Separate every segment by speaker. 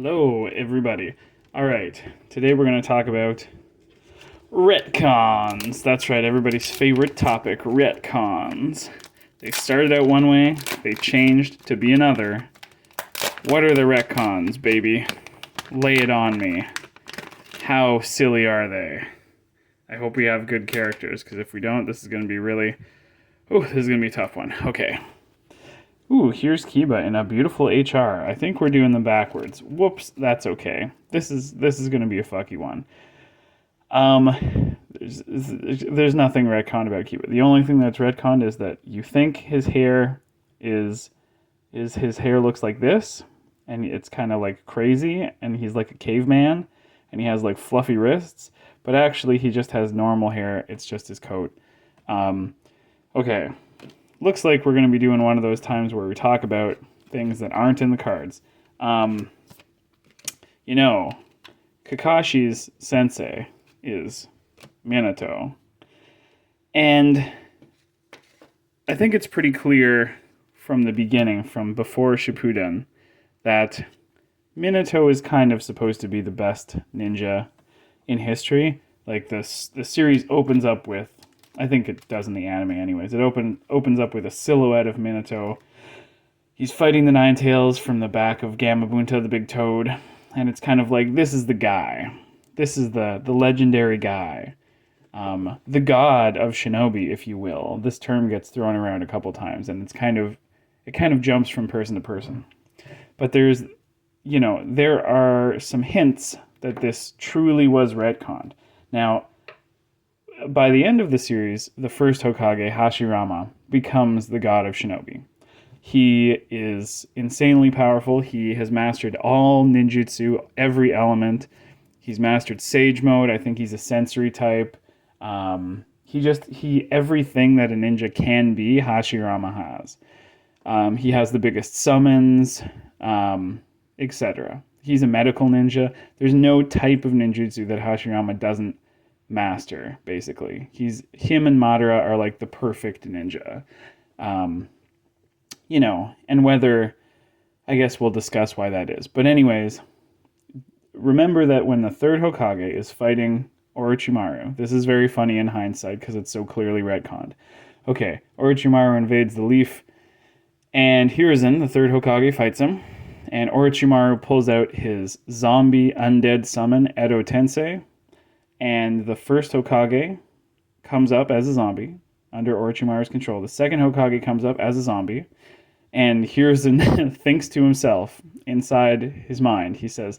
Speaker 1: Hello, everybody. All right, today we're going to talk about retcons. That's right, everybody's favorite topic, retcons. They started out one way, they changed to be another. What are the retcons, baby? Lay it on me. How silly are they? I hope we have good characters, because if we don't, this is going to be really... Oh, this is going to be a tough one. Okay. Ooh, here's Kiba in a beautiful HR. I think we're doing them backwards. Whoops, that's okay. This is going to be a fucky one. There's nothing retconned about Kiba. The only thing that's retconned is that you think his hair is his hair looks like this, and it's kind of like crazy, and he's like a caveman, and he has like fluffy wrists, but actually he just has normal hair. It's just his coat. Okay. Looks like we're going to be doing one of those times where we talk about things that aren't in the cards. Kakashi's sensei is Minato. And I think it's pretty clear from the beginning, from before Shippuden, that Minato is kind of supposed to be the best ninja in history. Like the series opens up with, I think it does in the anime anyways. It opens up with a silhouette of Minato. He's fighting the Nine Tails from the back of Gamabunta, the big toad. And it's kind of like, this is the guy. This is the legendary guy. The god of shinobi, if you will. This term gets thrown around a couple times, and it kind of jumps from person to person. But there are some hints that this truly was retconned. Now, by the end of the series, the first Hokage, Hashirama, becomes the god of shinobi. He is insanely powerful. He has mastered all ninjutsu, every element. He's mastered Sage Mode. I think he's a sensory type. Everything that a ninja can be, Hashirama has. He has the biggest summons, etc. He's a medical ninja. There's no type of ninjutsu that Hashirama doesn't master, basically. Him and Madara are like the perfect ninja. And whether, I guess we'll discuss why that is. But anyways, remember that when the third Hokage is fighting Orochimaru, this is very funny in hindsight because it's so clearly retconned. Okay, Orochimaru invades the Leaf, and Hiruzen, the third Hokage, fights him, and Orochimaru pulls out his zombie undead summon, Edo Tensei, and the first Hokage comes up as a zombie under Orochimaru's control. The second Hokage comes up as a zombie, and Hiruzen thinks to himself inside his mind. He says,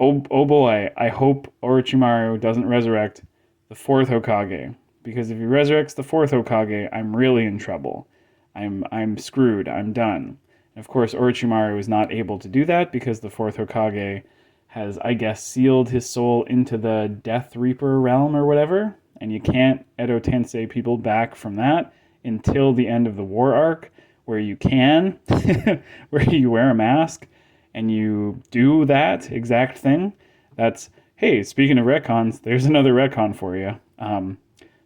Speaker 1: oh boy, I hope Orochimaru doesn't resurrect the fourth Hokage, because if he resurrects the fourth Hokage, I'm really in trouble. I'm screwed. I'm done. And of course, Orochimaru is not able to do that because the fourth Hokage has, I guess, sealed his soul into the Death Reaper realm or whatever, and you can't Edo Tensei people back from that until the end of the war arc, where you can, where you wear a mask and you do that exact thing. That's, hey, speaking of retcons, there's another retcon for you.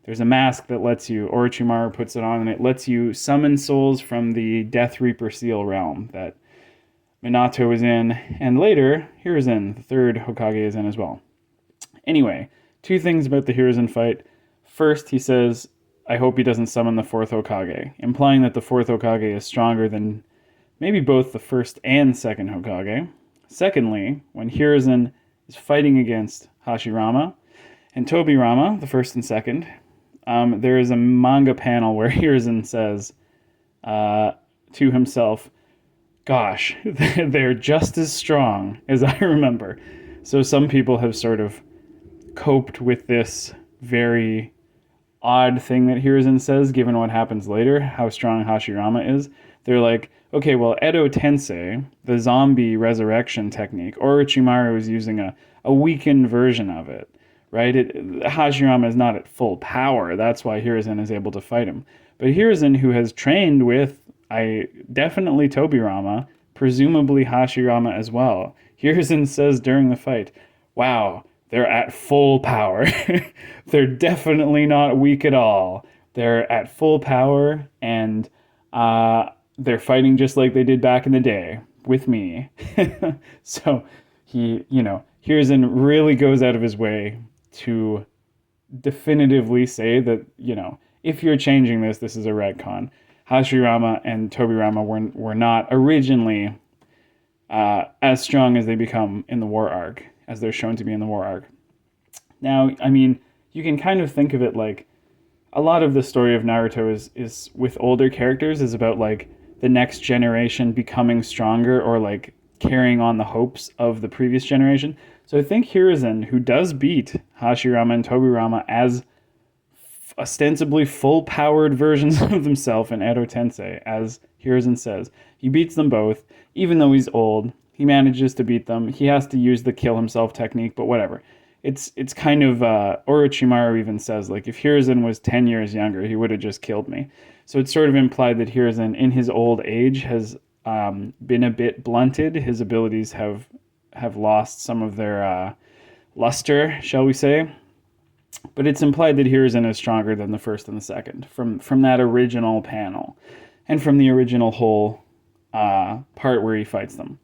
Speaker 1: There's a mask that lets you, Orochimaru puts it on, and it lets you summon souls from the Death Reaper seal realm that Minato is in, and later, Hiruzen, the third Hokage, is in as well. Anyway, two things about the Hiruzen fight. First, he says, I hope he doesn't summon the fourth Hokage, implying that the fourth Hokage is stronger than maybe both the first and second Hokage. Secondly, when Hiruzen is fighting against Hashirama and Tobirama, the first and second, there is a manga panel where Hiruzen says to himself, gosh, they're just as strong as I remember. So some people have sort of coped with this very odd thing that Hiruzen says, given what happens later, how strong Hashirama is. They're like, okay, well, Edo Tensei, the zombie resurrection technique, Orochimaru is using a weakened version of it, right? Hashirama is not at full power. That's why Hiruzen is able to fight him. But Hiruzen, who has trained with definitely Tobirama, presumably Hashirama as well. Hiruzen says during the fight, wow, they're at full power. They're definitely not weak at all. They're at full power, and they're fighting just like they did back in the day with me. So Hiruzen really goes out of his way to definitively say that, if you're changing this, this is a retcon. Hashirama and Tobirama were not originally as strong as they become in the war arc, as they're shown to be in the war arc. Now, I mean, you can kind of think of it like a lot of the story of Naruto is with older characters is about like the next generation becoming stronger or like carrying on the hopes of the previous generation. So I think Hiruzen, who does beat Hashirama and Tobirama as ostensibly full-powered versions of himself in Edo Tensei, as Hiruzen says, he beats them both, even though he's old. He manages to beat them. He has to use the kill himself technique, but whatever. It's kind of Orochimaru even says, like, if Hiruzen was 10 years younger, he would have just killed me. So it's sort of implied that Hiruzen, in his old age, has been a bit blunted. His abilities have lost some of their luster, shall we say. But it's implied that Hiruzen is stronger than the first and the second from that original panel and from the original whole part where he fights them.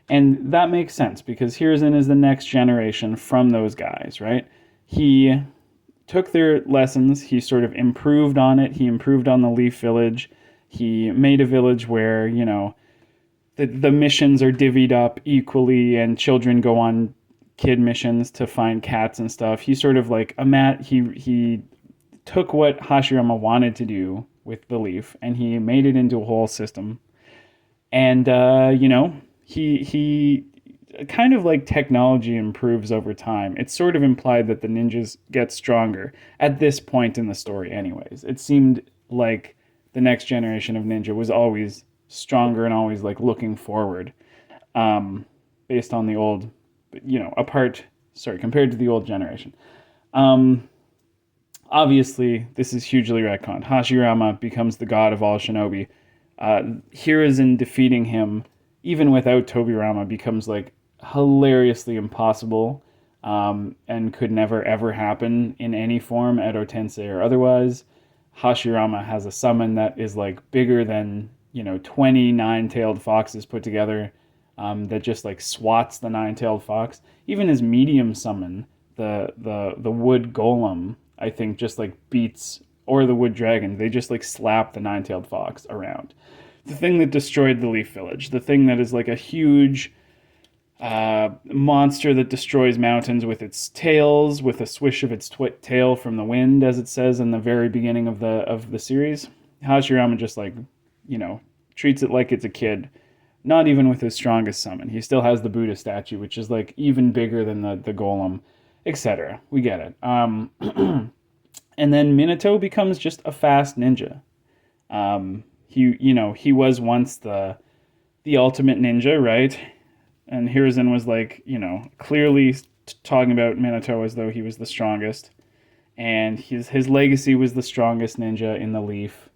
Speaker 1: And that makes sense because Hiruzen is the next generation from those guys, right? He took their lessons. He sort of improved on it. He improved on the Leaf Village. He made a village where, the missions are divvied up equally and children go on kid missions to find cats and stuff. He sort of like he took what Hashirama wanted to do with the Leaf and he made it into a whole system. And, he kind of like technology improves over time. It's sort of implied that the ninjas get stronger at this point in the story anyways. It seemed like the next generation of ninja was always stronger and always like looking forward, based on the old, compared to the old generation. Obviously, this is hugely retconned. Hashirama becomes the god of all shinobi. Hiruzen defeating him, even without Tobirama, becomes like hilariously impossible, and could never ever happen in any form, Edo Tensei or otherwise. Hashirama has a summon that is like bigger than 20 nine-tailed foxes put together, that just like swats the nine-tailed fox. Even his medium summon, the wood golem, I think just like beats, or the wood dragon, they just like slap the nine-tailed fox around. The thing that destroyed the Leaf Village, the thing that is like a huge monster that destroys mountains with its tails, with a swish of its tail from the wind, as it says in the very beginning of the series. Hashirama just like, treats it like it's a kid. Not even with his strongest summon. He still has the Buddha statue, which is like even bigger than the golem, etc. We get it. And then Minato becomes just a fast ninja. He was once the ultimate ninja, right? And Hiruzen was like, clearly talking about Minato as though he was the strongest. And his legacy was the strongest ninja in the Leaf.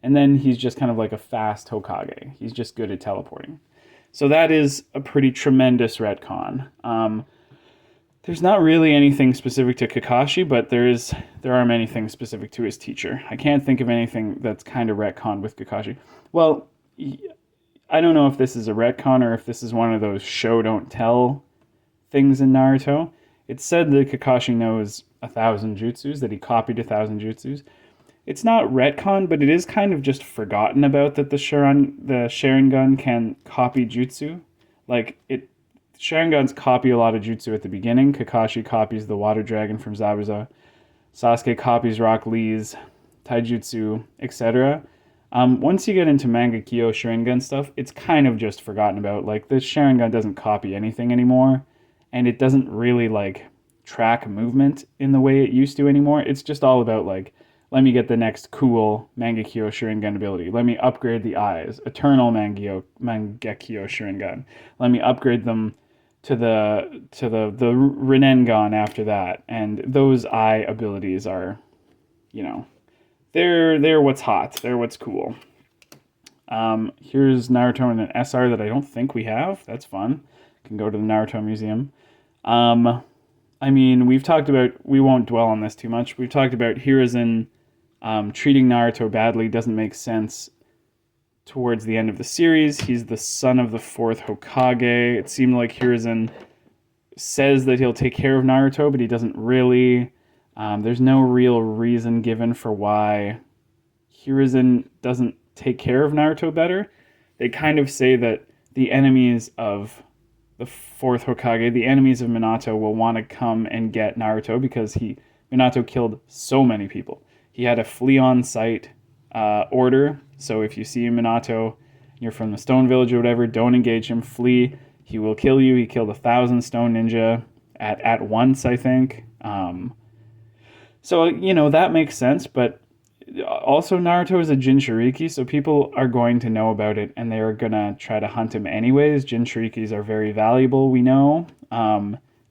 Speaker 1: And then he's just kind of like a fast Hokage. He's just good at teleporting. So that is a pretty tremendous retcon. There's not really anything specific to Kakashi, but there are many things specific to his teacher. I can't think of anything that's kind of retconned with Kakashi. Well, I don't know if this is a retcon or if this is one of those show don't tell things in Naruto. It's said that Kakashi knows 1,000 jutsus, that he copied 1,000 jutsus. It's not retcon, but it is kind of just forgotten about that the Sharingan can copy jutsu. Like, Sharingans copy a lot of jutsu at the beginning. Kakashi copies the Water Dragon from Zabuza. Sasuke copies Rock Lee's Taijutsu, etc. Once you get into Mangekyo Sharingan stuff, it's kind of just forgotten about. Like, the Sharingan doesn't copy anything anymore, and it doesn't really, like, track movement in the way it used to anymore. It's just all about, like, let me get the next cool Mangekyo Sharingan ability. Let me upgrade the eyes. Eternal Mangekyo Sharingan. Let me upgrade them to the Rinnegan after that. And those eye abilities are, they're what's hot. They're what's cool. Here's Naruto in an SR that I don't think we have. That's fun. Can go to the Naruto Museum. We won't dwell on this too much. We've talked about Hiruzen treating Naruto badly doesn't make sense towards the end of the series. He's the son of the fourth Hokage. It seemed like Hiruzen says that he'll take care of Naruto, but he doesn't really. There's no real reason given for why Hiruzen doesn't take care of Naruto better. They kind of say that the enemies of the fourth Hokage, the enemies of Minato, will want to come and get Naruto because Minato killed so many people. He had a flee on sight order, so if you see Minato, you're from the Stone Village or whatever, don't engage him, flee. He will kill you. He killed 1,000 stone ninja at once, I think. So, that makes sense, but also Naruto is a Jinchuriki, so people are going to know about it, and they're going to try to hunt him anyways. Jinchurikis are very valuable, we know.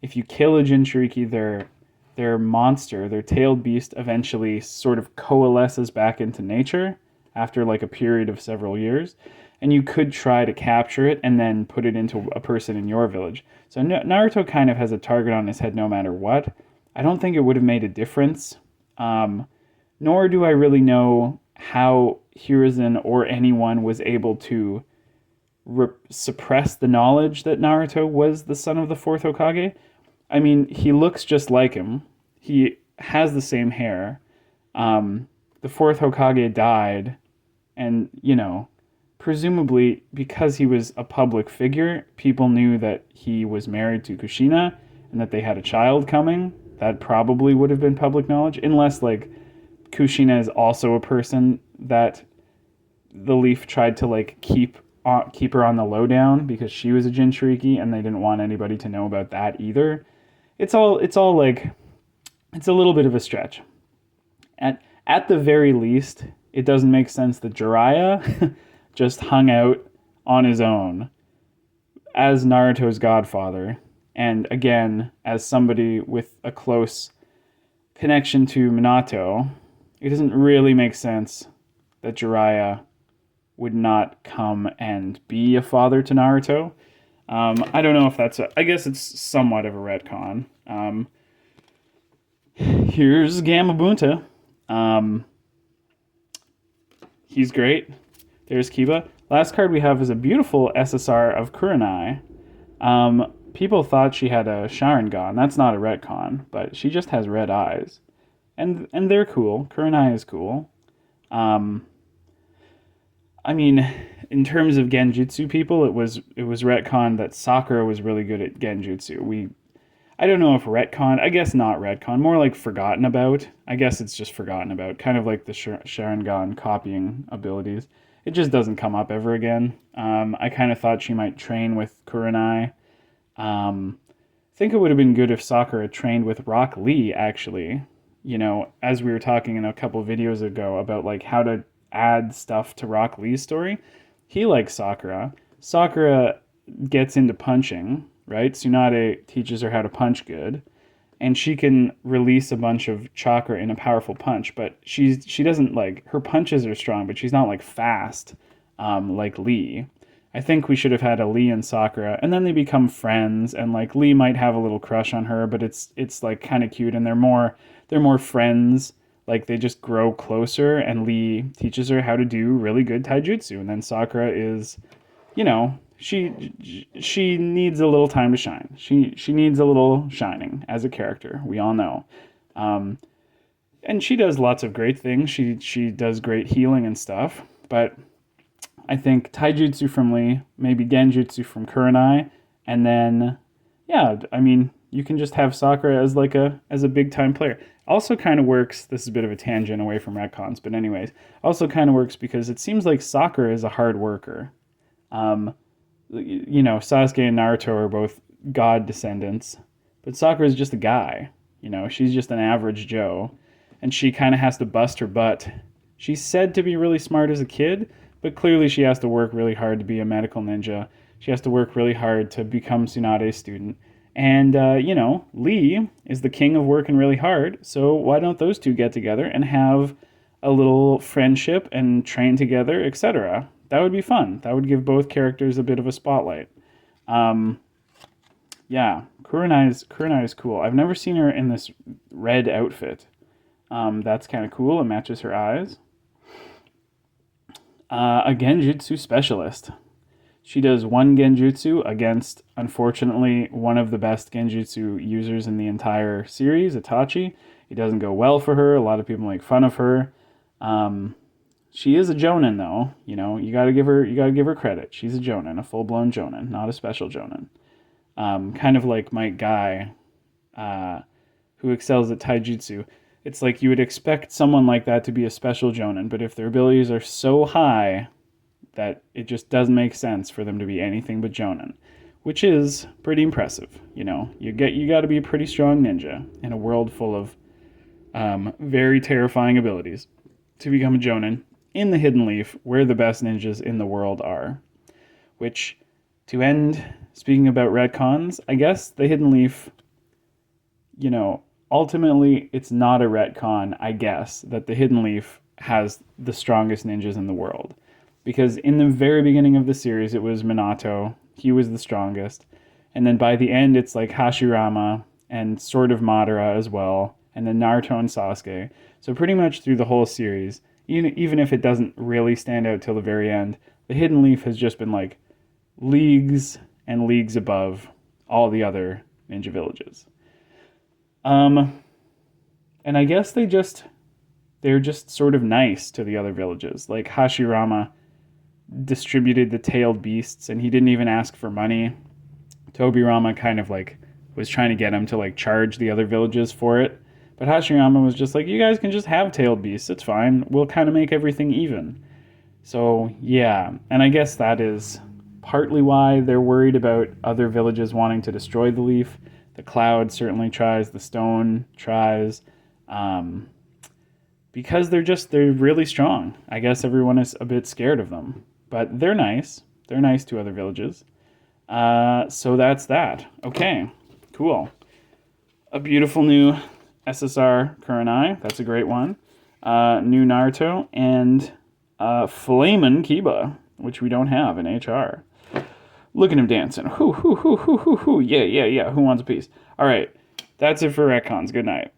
Speaker 1: If you kill a Jinchuriki, their monster, their tailed beast, eventually sort of coalesces back into nature after like a period of several years. And you could try to capture it and then put it into a person in your village. So Naruto kind of has a target on his head no matter what. I don't think it would have made a difference. Nor do I really know how Hiruzen or anyone was able to suppress the knowledge that Naruto was the son of the fourth Hokage. I mean, he looks just like him. He has the same hair. The fourth Hokage died, and, presumably because he was a public figure, people knew that he was married to Kushina and that they had a child coming. That probably would have been public knowledge, unless, Kushina is also a person that the Leaf tried to, keep her on the lowdown because she was a Jinchuriki, and they didn't want anybody to know about that either. It's a little bit of a stretch. At the very least, it doesn't make sense that Jiraiya just hung out on his own as Naruto's godfather, and again, as somebody with a close connection to Minato. It doesn't really make sense that Jiraiya would not come and be a father to Naruto. I don't know if I guess it's somewhat of a retcon. Here's Gamabunta. He's great. There's Kiba. Last card we have is a beautiful SSR of Kurenai. People thought she had a Sharingan. That's not a retcon, but she just has red eyes. And they're cool. Kurenai is cool. I mean, in terms of Genjutsu people, it was retcon that Sakura was really good at Genjutsu. I don't know if retcon, I guess not retcon, more like forgotten about. I guess it's just forgotten about, kind of like the Sharingan copying abilities. It just doesn't come up ever again. I kind of thought she might train with Kurenai. I think it would have been good if Sakura trained with Rock Lee, actually. As we were talking in a couple videos ago about how to add stuff to Rock Lee's story, he likes Sakura. Sakura gets into punching, right? Tsunade teaches her how to punch good, and she can release a bunch of chakra in a powerful punch, but she doesn't her punches are strong, but she's not fast like Lee. I think we should have had a Lee and Sakura, and then they become friends, and Lee might have a little crush on her, but it's kind of cute, and they're more friends. They just grow closer, and Lee teaches her how to do really good taijutsu, and then Sakura is, she needs a little time to shine. She needs a little shining as a character. We all know, and she does lots of great things. She does great healing and stuff, but I think taijutsu from Lee, maybe genjutsu from Kurenai, and then you can just have Sakura as a big time player. Also kind of works, this is a bit of a tangent away from retcons, but anyways, also kind of works because it seems like Sakura is a hard worker. Sasuke and Naruto are both god descendants, but Sakura is just a guy. She's just an average Joe, and she kind of has to bust her butt. She's said to be really smart as a kid, but clearly she has to work really hard to be a medical ninja. She has to work really hard to become Tsunade's student. And, Lee is the king of working really hard, so why don't those two get together and have a little friendship and train together, etc.? That would be fun. That would give both characters a bit of a spotlight. Kurenai is cool. I've never seen her in this red outfit. That's kind of cool. It matches her eyes. A Genjutsu specialist. She does one Genjutsu against, unfortunately, one of the best Genjutsu users in the entire series, Itachi. It doesn't go well for her. A lot of people make fun of her. She is a Jonin, though. You know, you gotta give her credit. She's a Jonin, a full-blown Jonin, not a special Jonin. Kind of like Mike Guy, who excels at Taijutsu. It's like you would expect someone like that to be a special Jonin, but if their abilities are so high that it just doesn't make sense for them to be anything but Jonin, which is pretty impressive. You know, you got to be a pretty strong ninja in a world full of very terrifying abilities to become a Jonin in the Hidden Leaf, where the best ninjas in the world are. Which, to end, speaking about retcons, I guess the Hidden Leaf, you know, ultimately it's not a retcon, I guess, that the Hidden Leaf has the strongest ninjas in the world. Because in the very beginning of the series, it was Minato. He was the strongest. And then by the end, it's like Hashirama and sort of Madara as well. And then Naruto and Sasuke. So pretty much through the whole series, even if it doesn't really stand out till the very end, the Hidden Leaf has just been like leagues and leagues above all the other ninja villages. And I guess they're just sort of nice to the other villages. Like Hashirama distributed the tailed beasts and he didn't even ask for money. Tobirama kind of like was trying to get him to like charge the other villages for it. But Hashirama was just like, you guys can just have tailed beasts, it's fine. We'll kind of make everything even. So yeah, and I guess that is partly why they're worried about other villages wanting to destroy the leaf. The Cloud certainly tries, the Stone tries, because they're really strong. I guess everyone is a bit scared of them, but they're nice. They're nice to other villages. So that's that. Okay, cool. A beautiful new SSR Kurenai. That's a great one. New Naruto and Flamin' Kiba, which we don't have in HR. Look at him dancing. Hoo, hoo, hoo, hoo, hoo, hoo. Yeah. Who wants a piece? All right. That's it for Retcons. Good night.